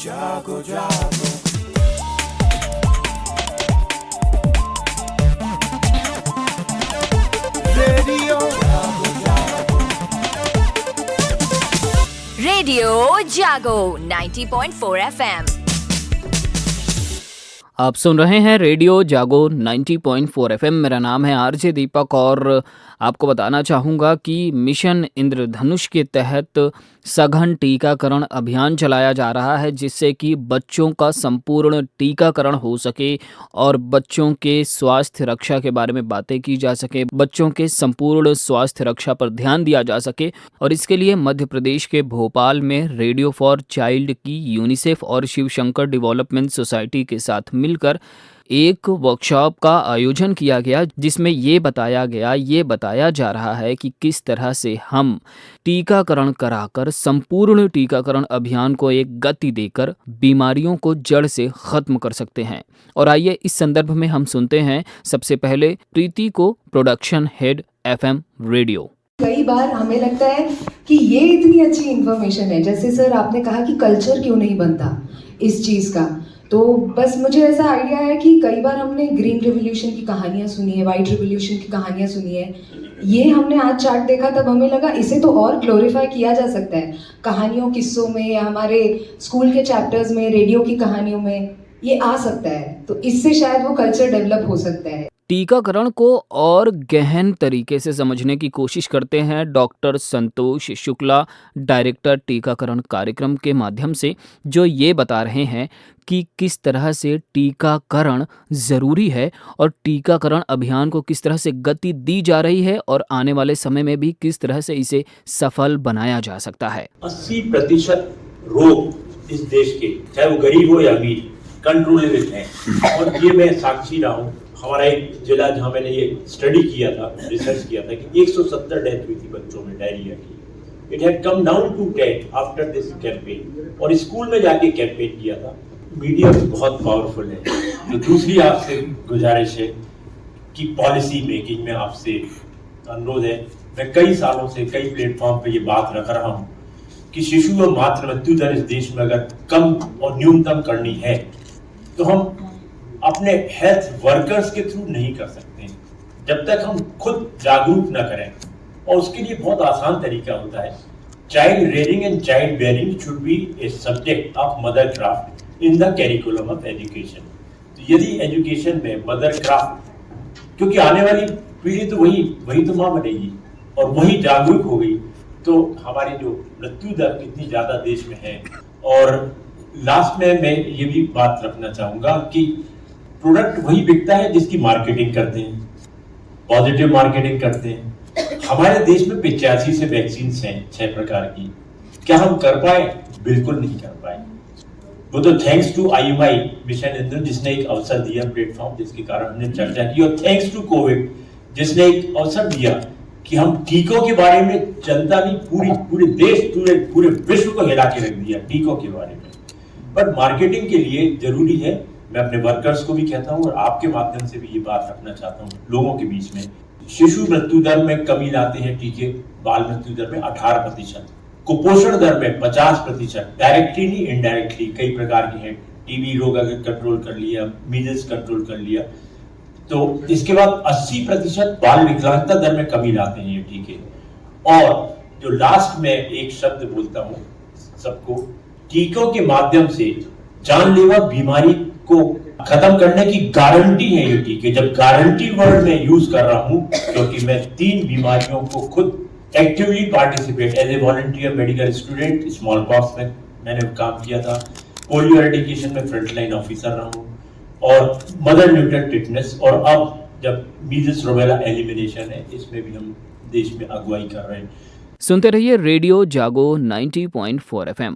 जागो जागो रेडियो जागो 90.4 FM। आप सुन रहे हैं रेडियो जागो 90.4 FM। मेरा नाम है आरजे दीपक और आपको बताना चाहूँगा कि मिशन इंद्रधनुष के तहत सघन टीकाकरण अभियान चलाया जा रहा है, जिससे कि बच्चों का संपूर्ण टीकाकरण हो सके और बच्चों के स्वास्थ्य रक्षा के बारे में बातें की जा सके, बच्चों के संपूर्ण स्वास्थ्य रक्षा पर ध्यान दिया जा सके। और इसके लिए मध्य प्रदेश के भोपाल में रेडियो फॉर चाइल्ड की यूनिसेफ और शिव शंकर डेवलपमेंट सोसाइटी के साथ मिलकर एक वर्कशॉप का आयोजन किया गया, जिसमें ये बताया जा रहा है कि किस तरह से हम टीकाकरण कराकर संपूर्ण टीकाकरण अभियान को एक गति देकर बीमारियों को जड़ से खत्म कर सकते हैं। और आइए इस संदर्भ में हम सुनते हैं सबसे पहले प्रीति को, प्रोडक्शन हेड FM रेडियो। कई बार हमें लगता है कि ये इतनी अच्छी इन्फॉर्मेशन है, जैसे सर आपने कहा कि कल्चर क्यों नहीं बनता इस चीज़ का, तो बस मुझे ऐसा आइडिया है कि कई बार हमने ग्रीन रिवॉल्यूशन की कहानियाँ सुनी है, वाइट रिवॉल्यूशन की कहानियाँ सुनी है। ये हमने आज चार्ट देखा तब हमें लगा इसे तो और ग्लोरीफाई किया जा सकता है कहानियों, किस्सों में, या हमारे स्कूल के चैप्टर्स में, रेडियो की कहानियों में ये आ सकता है, तो इससे शायद वो कल्चर डेवलप हो सकता है। टीकाकरण को और गहन तरीके से समझने की कोशिश करते हैं डॉक्टर संतोष शुक्ला, डायरेक्टर टीकाकरण कार्यक्रम के माध्यम से, जो ये बता रहे हैं कि किस तरह से टीकाकरण ज़रूरी है और टीकाकरण अभियान को किस तरह से गति दी जा रही है और आने वाले समय में भी किस तरह से इसे सफल बनाया जा सकता है। 80% रोग इस देश के, चाहे वो गरीब हो या अमीर, कंट्रोलेबल हैं। और ये मैं साक्षी रहा हूँ। हमारा एक जिला जहाँ मैंने ये स्टडी किया था, रिसर्च किया था कि 170 डेथ हुई थी बच्चों में डायरिया की। It had come down to 10 after this campaign. और स्कूल में जाके कैंपेन किया था। मीडिया बहुत पावरफुल है। तो दूसरी आपसे गुजारिश है कि पॉलिसी मेकिंग में आपसे अनुरोध है, मैं कई सालों से कई प्लेटफॉर्म पे ये बात रख रहा हूँ कि शिशु और मातृ मृत्यु दर इस देश में अगर कम और न्यूनतम करनी है तो हम अपने हेल्थ वर्कर्स के थ्रू नहीं कर सकते जब तक हम खुद जागरूक न करें। और उसके लिए बहुत आसान तरीका होता है। Child rearing and child bearing should be a subject of mother craft in the curriculum of education. तो यदि एजुकेशन में मदर क्राफ्ट, क्योंकि आने वाली पीढ़ी तो वही तो माँ बनेगी और वही जागरूक हो गई, तो हमारी जो मृत्यु दर इतनी ज्यादा देश में है। और लास्ट में मैं ये भी बात रखना चाहूंगा कि प्रोडक्ट वही बिकता है जिसकी मार्केटिंग करते हैं, पॉजिटिव मार्केटिंग करते हैं। हमारे देश में 85 से वैक्सीन हैं 6 प्रकार की। क्या हम कर पाए? बिल्कुल नहीं कर पाए। वो तो थैंक्स टू IMI मिशन इंद्रधनुष जिसने एक अवसर दिया, प्लेटफॉर्म जिसके कारण हमने चर्चा की, और थैंक्स टू कोविड जिसने एक अवसर दिया कि हम टीकों के बारे में जनता ने पूरे देश, पूरे विश्व को हिला के रख दिया टीकों के बारे में। बट मार्केटिंग के लिए जरूरी है, मैं अपने वर्कर्स को भी कहता हूं और आपके माध्यम से भी ये बात रखना चाहता हूं लोगों के बीच में, शिशु मृत्यु दर में कमी लाते हैं टीके, बाल मृत्यु दर में 18%, कुपोषण दर में 50%, डायरेक्टली नहीं इनडायरेक्टली कई प्रकार के हैं। टीबी रोग अगर कंट्रोल कर लिया, मीजल्स कंट्रोल कर लिया, तो इसके बाद 80% बाल विकलांगता दर में कमी लाते हैं ये टीके। और जो लास्ट में एक शब्द बोलता हूं सबको, टीकों के माध्यम से जानलेवा बीमारी को खत्म करने की गारंटी है ये टीके। जब गारंटी वर्ड में यूज कर रहा हूं क्योंकि मैं 3 बीमारियों को खुद actively participate as a volunteer medical student, smallpox में मैंने काम किया था, पोलियो एरेडिकेशन में फ्रंटलाइन ऑफिसर रहा हूं, और मदर न्यूट्रल टिटनेस, और अब जब मीजल्स रूबेला एलिमिनेशन है इसमें भी हम देश में अगुवाई कर रहे हैं। सुनते रहिए रेडियो जागो 90.4 FM।